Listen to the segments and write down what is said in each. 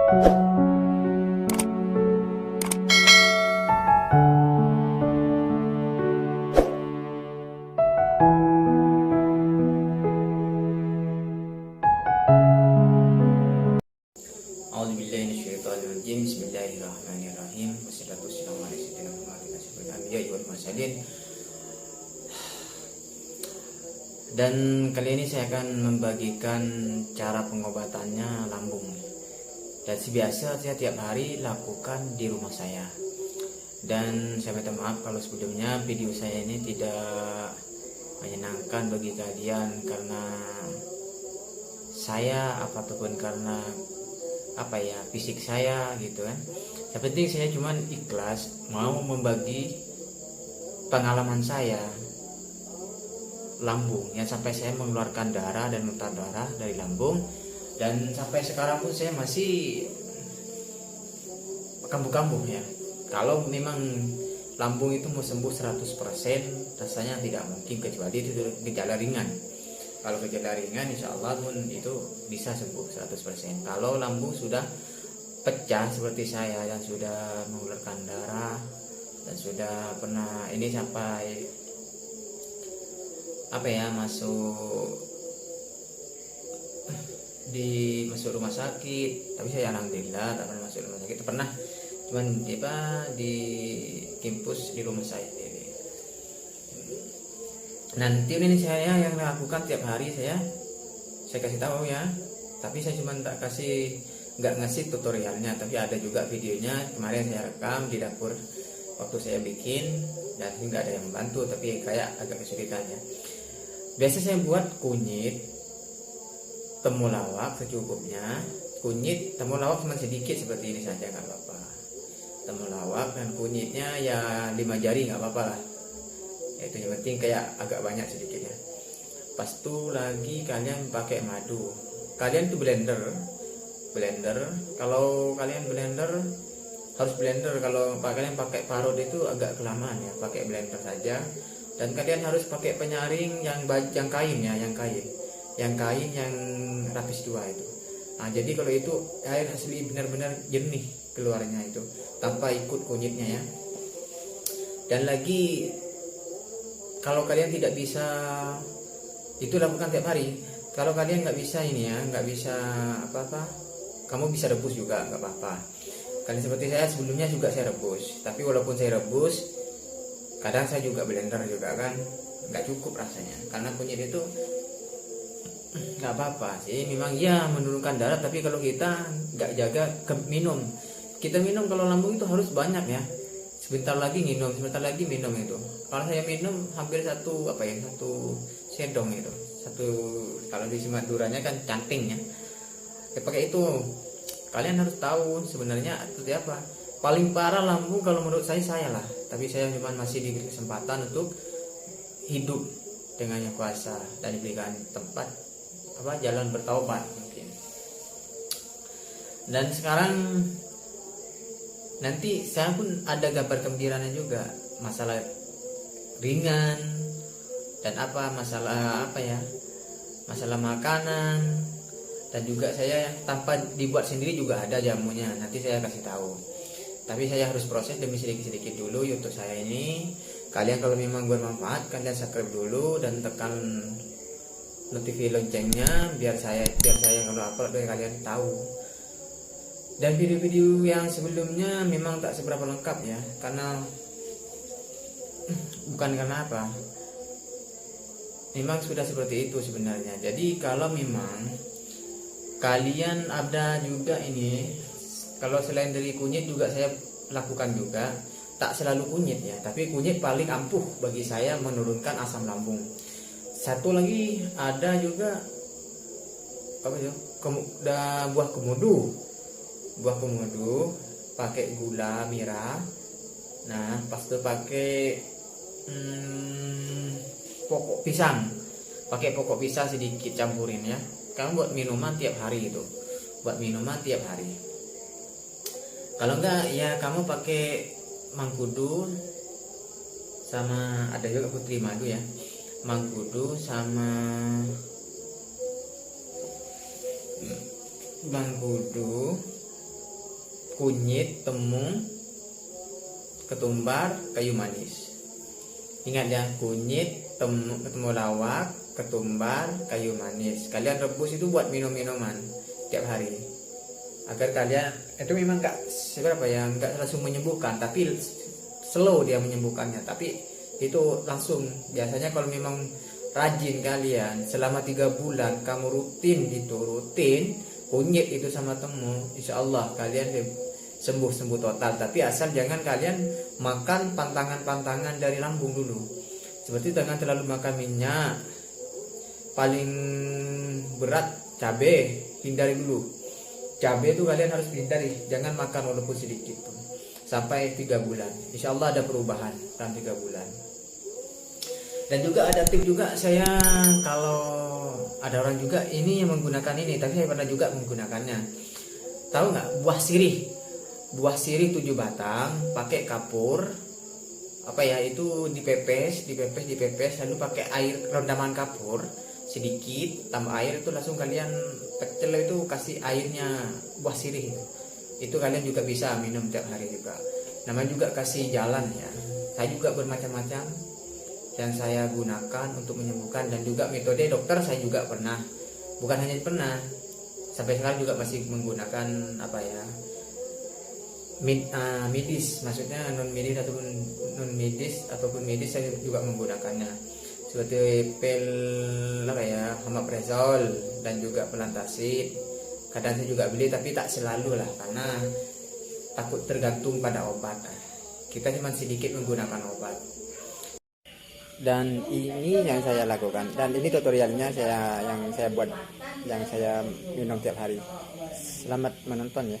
Bismillahirrahmanirrahim. Wassalatu wassalamu ala sayyidina Muhammadin asyrafil anbiya'i wal mursalin. Dan kali ini saya akan membagikan cara pengobatannya lambung. Dan biasa saya tiap hari lakukan di rumah saya. Dan saya minta maaf kalau sebelumnya video saya ini tidak menyenangkan bagi kalian, karena saya ataupun karena fisik saya gitu kan. Yang penting saya cuman ikhlas mau membagi pengalaman saya lambung yang sampai saya mengeluarkan darah dan muntah darah dari lambung, dan sampai sekarang pun saya masih kambuh-kambuh ya. Kalau memang lambung itu mau sembuh 100% rasanya tidak mungkin, kecuali itu gejala ringan. Kalau gejala ringan insya Allah pun itu bisa sembuh 100%. Kalau lambung sudah pecah seperti saya yang sudah mengeluarkan darah dan sudah pernah ini sampai masuk rumah sakit, tapi saya alhamdulillah tak pernah masuk rumah sakit. Pernah cuman di kampus di rumah saya. Nanti ini saya yang lakukan tiap hari, saya kasih tahu ya, tapi saya cuma nggak ngasih tutorialnya, tapi ada juga videonya. Kemarin saya rekam di dapur waktu saya bikin, dan nggak ada yang membantu, tapi kayak agak kesulitan ya. Biasa saya buat kunyit temulawak secukupnya. Kunyit temulawak cuma sedikit seperti ini saja, nggak apa-apa. Temulawak dan kunyitnya ya 5 jari nggak apa-apa lah. Itu yang penting kayak agak banyak sedikit ya. Pas itu lagi kalian pakai madu. Kalian tuh blender. Kalau kalian blender harus blender. Kalau kalian pakai parut itu agak kelamaan ya. Pakai blender saja. Dan kalian harus pakai penyaring yang kain ya, yang kain yang lapis 2 itu. Nah, jadi kalau itu air asli benar-benar jernih keluarnya itu, tanpa ikut kunyitnya ya. Dan lagi kalau kalian tidak bisa itu lakukan tiap hari. Kalau kalian nggak bisa ini ya, nggak bisa kamu bisa rebus juga nggak apa-apa. Kalian seperti saya sebelumnya juga saya rebus, tapi walaupun saya rebus, kadang saya juga blender juga kan, nggak cukup rasanya, karena kunyit itu nggak apa-apa sih. Memang ya menurunkan darah, tapi kalau kita nggak jaga kita minum kalau lambung itu harus banyak ya. Sebentar lagi minum itu. Kalau saya minum hampir satu sendok itu. Kalau di Maduranya kan canting ya. Pakai itu. Kalian harus tahu sebenarnya seperti apa. Paling parah lambung kalau menurut saya lah. Tapi saya cuma masih diberi kesempatan untuk hidup dengan yang kuasa dan diberikan tempat jalan bertaubat mungkin. Dan sekarang nanti saya pun ada gambar gembiranya juga, masalah ringan dan masalah makanan, dan juga saya tanpa dibuat sendiri juga ada jamunya, nanti saya kasih tahu. Tapi saya harus proses demi sedikit-sedikit dulu YouTube saya ini. Kalian kalau memang bermanfaat, kalian subscribe dulu dan tekan notifikasi loncengnya biar saya kalau upload kalian tahu. Dan video-video yang sebelumnya memang tak seberapa lengkap ya, karena bukan karena apa, memang sudah seperti itu sebenarnya. Jadi kalau memang kalian ada juga ini, kalau selain dari kunyit juga saya lakukan juga, tak selalu kunyit ya, tapi kunyit paling ampuh bagi saya menurunkan asam lambung. Satu lagi ada juga buah kemudu pakai gula merah. Nah, pas itu pakai pokok pisang sedikit campurin ya. Kamu buat minuman tiap hari itu. Kalau enggak ya kamu pakai mangkudu, sama ada juga putri madu ya. Mangkudu kunyit, temu, ketumbar, kayu manis. Ingat ya, kunyit, temulawak, ketumbar, kayu manis. Kalian rebus itu buat minum-minuman tiap hari. Agar kalian itu memang enggak seberapa ya, enggak langsung menyembuhkan, tapi slow dia menyembuhkannya. Tapi itu langsung. Biasanya kalau memang rajin kalian selama 3 bulan kamu rutin kunyit itu sama temu, insya Allah kalian sembuh total. Tapi asal jangan kalian makan pantangan dari lambung dulu. Seperti jangan terlalu makan minyak. Paling berat cabai, hindari dulu. Cabai itu kalian harus hindari, jangan makan walaupun sedikit pun. Sampai 3 bulan. Insya Allah ada perubahan dalam 3 bulan. Dan juga ada tips juga, saya kalau ada orang juga ini yang menggunakan ini, tapi saya pernah juga menggunakannya. Tahu nggak buah sirih? Buah sirih 7 batang, pakai kapur, itu dipepes, lalu pakai air rendaman kapur sedikit, tambah air itu langsung kalian pecel itu, kasih airnya buah sirih itu kalian juga bisa minum tiap hari juga. Namanya juga kasih jalan ya. Saya juga bermacam-macam yang saya gunakan untuk menyembuhkan, dan juga metode dokter saya juga pernah, bukan hanya pernah, sampai sekarang juga masih menggunakan medis, maksudnya non medis ataupun medis saya juga menggunakannya, seperti pil omeprazol dan juga pelantasid. Kadang saya juga beli, tapi tak selalu lah, karena takut tergantung pada obat. Kita cuma sedikit menggunakan obat. Dan ini yang saya lakukan, dan ini tutorialnya yang saya buat, yang saya minum tiap hari. Selamat menonton ya.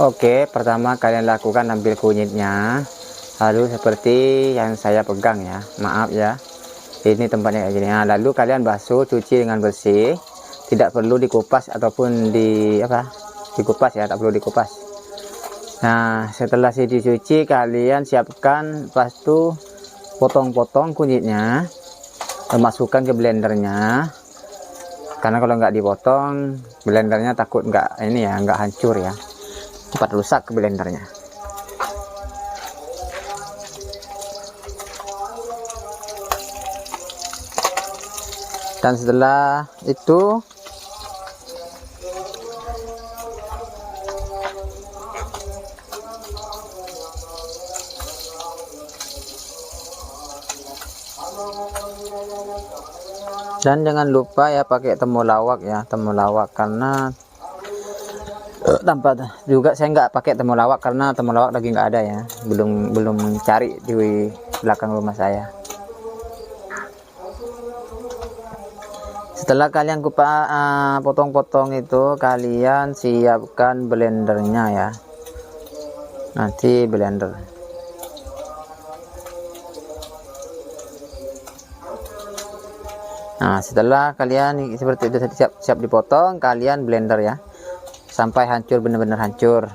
Oke, pertama kalian lakukan ambil kunyitnya, lalu seperti yang saya pegang ya, maaf ya, ini tempatnya kayak gini. Nah, lalu kalian basuh, cuci dengan bersih, tidak perlu dikupas ataupun dikupas ya, tak perlu dikupas. Nah, setelah dicuci kalian siapkan, pas itu potong-potong kunyitnya, masukkan ke blendernya, karena kalau nggak dipotong blendernya takut nggak hancur ya, cepat rusak ke blendernya. Dan setelah itu dan jangan lupa ya pakai temulawak ya, temulawak, karena tanpa juga saya nggak pakai temulawak karena temulawak lagi nggak ada ya, belum cari di belakang rumah saya. Setelah kalian potong-potong itu, kalian siapkan blendernya ya, nanti blender. Nah, setelah kalian seperti itu siap dipotong, kalian blender ya sampai hancur, benar-benar hancur.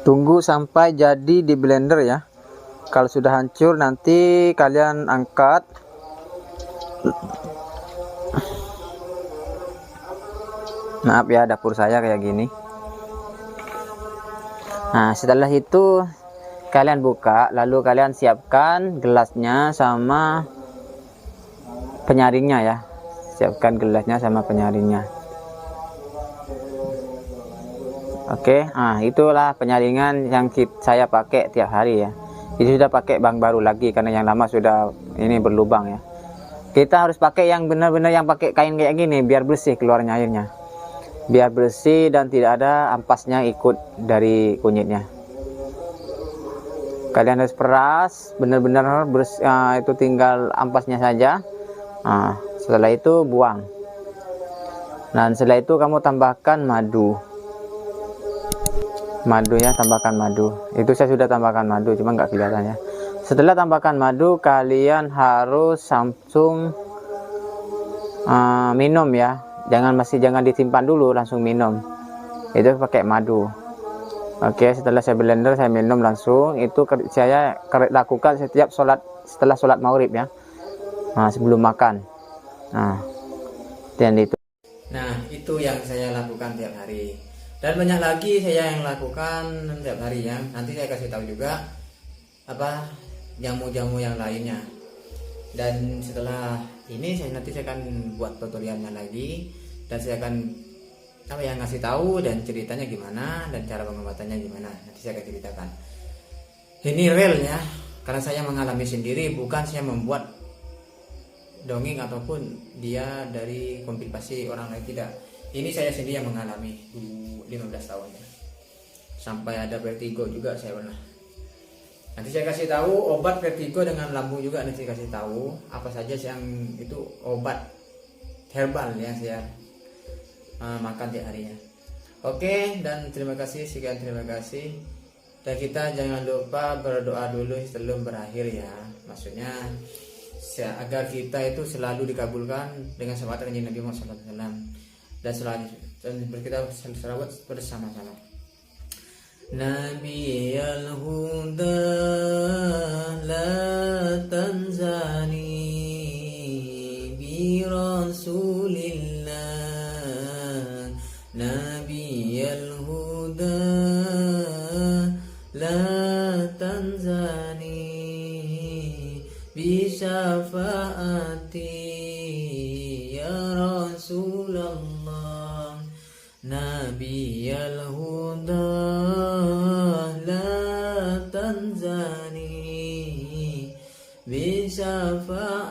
Tunggu sampai jadi di blender ya. Kalau sudah hancur nanti kalian angkat. Maaf ya, dapur saya kayak gini. Nah, setelah itu kalian buka, lalu kalian siapkan gelasnya sama penyaringnya ya. Siapkan gelasnya sama penyaringnya. Oke, nah itulah penyaringan yang saya pakai tiap hari ya. Ini sudah pakai bang baru lagi karena yang lama sudah ini berlubang ya. Kita harus pakai yang benar-benar yang pakai kain kayak gini biar bersih keluarnya airnya. Biar bersih dan tidak ada ampasnya ikut dari kunyitnya. Kalian harus peras benar-benar itu tinggal ampasnya saja. Nah, setelah itu buang. Dan setelah itu kamu tambahkan madu. Madunya tambahkan madu. Itu saya sudah tambahkan madu, cuma nggak kelihatan ya. Setelah tambahkan madu, kalian harus langsung minum ya. Jangan disimpan dulu, langsung minum. Itu pakai madu. Oke, setelah saya blender, saya minum langsung. Itu saya lakukan setiap setelah sholat maghrib ya. Nah, sebelum makan. Nah, dan itu. Nah, itu yang saya lakukan tiap hari. Dan banyak lagi saya yang lakukan tiap hari ya. Nanti saya kasih tahu juga apa jamu-jamu yang lainnya. Dan setelah ini nanti saya akan buat tutorialnya lagi, dan saya akan ngasih tahu dan ceritanya gimana dan cara pengobatannya gimana. Nanti saya akan ceritakan. Ini real ya, karena saya mengalami sendiri, bukan saya membuat dongeng ataupun dia dari kompilasi orang lain, tidak. Ini saya sendiri yang mengalami 15 tahun ya. Sampai ada vertigo juga saya pernah. Nanti saya kasih tahu obat vertigo dengan lambung juga, nanti saya kasih tahu apa saja yang itu obat herbal ya saya makan tiap harinya. Oke, dan terima kasih, sekian terima kasih. Dan kita jangan lupa berdoa dulu sebelum berakhir ya. Maksudnya agar kita itu selalu dikabulkan dengan syafaat Nabi Muhammad SAW, dan selalu kita selawat bersama-sama. Nabi al-huda la tanzani bi rasulillah. Nabi al-huda la tanzani bi syafaati ya Rasulullah. Nabi al-huda tanzani bi syafaati